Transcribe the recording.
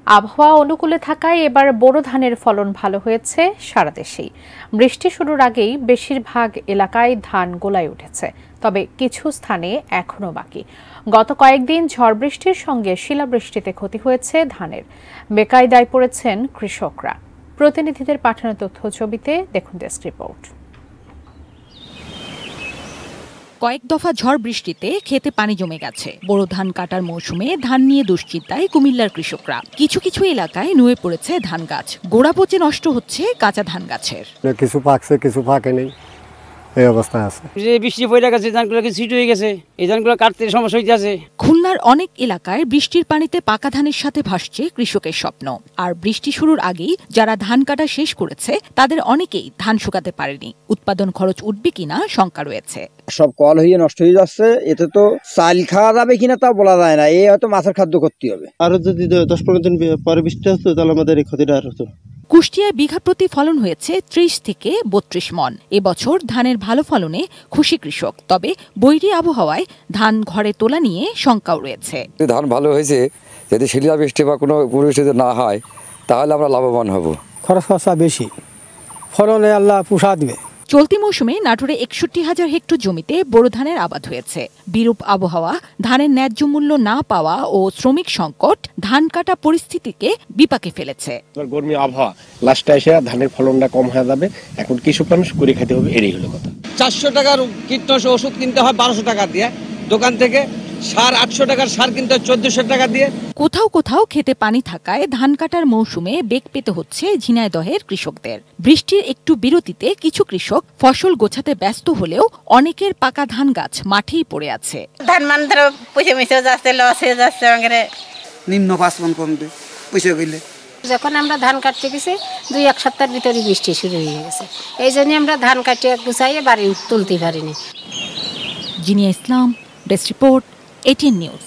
আবহাওয়া অনুকূলে থাকায় এবার বোরো ধানের ফলন ভালো হয়েছে সারা দেশেই। বৃষ্টি শুরুর আগেই বেশিরভাগ এলাকায় ধান গোলায় উঠেছে, তবে কিছু স্থানে এখনো বাকি। গত কয়েকদিন ঝড় বৃষ্টির সঙ্গে শিলাবৃষ্টিতে ক্ষতি হয়েছে ধানের। বেকায়দায় পড়েছেন কৃষকরা। প্রতিনিধিদের পাঠানো তথ্য ছবিতে দেখুন ডেস্ক রিপোর্ট। কয়েক দফা ঝড় বৃষ্টিতে খেতে পানি জমে গেছে। বোরো ধান কাটার মৌসুমে ধান নিয়ে দুশ্চিন্তায় কুমিল্লার কৃষকরা। কিছু কিছু এলাকায় নুয়ে পড়েছে ধান গাছ, গোড়া পচে নষ্ট হচ্ছে কাঁচা ধান গাছের। কিছু পাকছে, কিছু পাকে নেই, এই অবস্থা আছে। বৃষ্টি পড়ে গেছে, ধানগুলো সিট হয়ে গেছে, এই ধানগুলো কাটতে সমস্যা হইতেছে। খুলনার অনেক এলাকায় বৃষ্টির পানিতে পাকা ধানের সাথে ভাসছে কৃষকের স্বপ্ন। আর বৃষ্টি শুরুর আগেই যারা ধান কাটা শেষ করেছে তাদের অনেকেই ধান শুকাতে পারেনি। উৎপাদন খরচ উঠবে কিনা শঙ্কা রয়েছে। সব কল হয়ে নষ্ট হয়ে যাচ্ছে, এতে তো চাল খাওয়া যাবে কিনা তা বলা যায় না। এই হয়তো মাছের খাদ্য করতে হবে। আরো যদি 10-15 দিন পরে বৃষ্টি হতো তাহলে আমাদের এই ক্ষতিটা আর হতো। কুষ্টিয়ায় বিঘা প্রতি ফলন হয়েছে 30 থেকে 32 মন। এবছর ধানের ভালো ফলনে খুশি কৃষক, তবে বৈরী আবহাওয়ায় ধান ঘরে তোলা নিয়ে শঙ্কাও রয়েছে। ধান ভালো হয়েছে, যদি শিলাবৃষ্টি বা কোনো পরিস্থিতি না হয় তাহলে আমরা লাভবান হব। খরচ খরচা বেশি, ফলনে আল্লাহ পোষা দিবে। চলতি মৌসুমে নাটোরে 61,000 হেক্টর জমিতে বোরো ধানের আবাদ হয়েছে। বিরূপ আবহাওয়া, ধানের ন্যায্য মূল্য না পাওয়া ও শ্রমিক সংকট ধান কাটা পরিস্থিতিকে বিপাকে ফেলেছে। গরমি আবহাওয়া লাস্টে এসে ধানের ফলনটা কম হয়ে যাবে। এখন কৃষক মানুষ করে খেতে হবে, এটাই হলো কথা। 400 টাকার কীটনাশক ওষুধ কিনতে হয় 1200 টাকা দিয়ে দোকান থেকে, সার 800 টাকার সার কিনতে হয় 1400 টাকা দিয়ে। কোথাও কোথাও খেতে পানি থাকায় ধান কাটার মৌসুমে বেগ পেতে হচ্ছে ঝিনাইদহের কৃষকদের। বৃষ্টির একটু বিরতিতে কিছু কৃষক ফসল গোছাতে ব্যস্ত হলেও অনেকের পাকা ধান গাছ মাঠেই পড়ে আছে। ধান মান্দ্র পয়সা মিশে যাচ্ছে, লস হয়ে যাচ্ছে, নিম্ন 5 মণ কমবে পয়সা গেলে। যখন আমরা ধান কাটতে গেছি 2-1 সপ্তাহের ভিতরে বৃষ্টি শুরু হয়ে গেছে, এই জন্য আমরা ধান কাটিয়ে গুছাইয়ে বাড়ি তুলতে পারিনি। জিনিয়া ইসলাম, ডেস্ক রিপোর্ট, ATN নিউজ।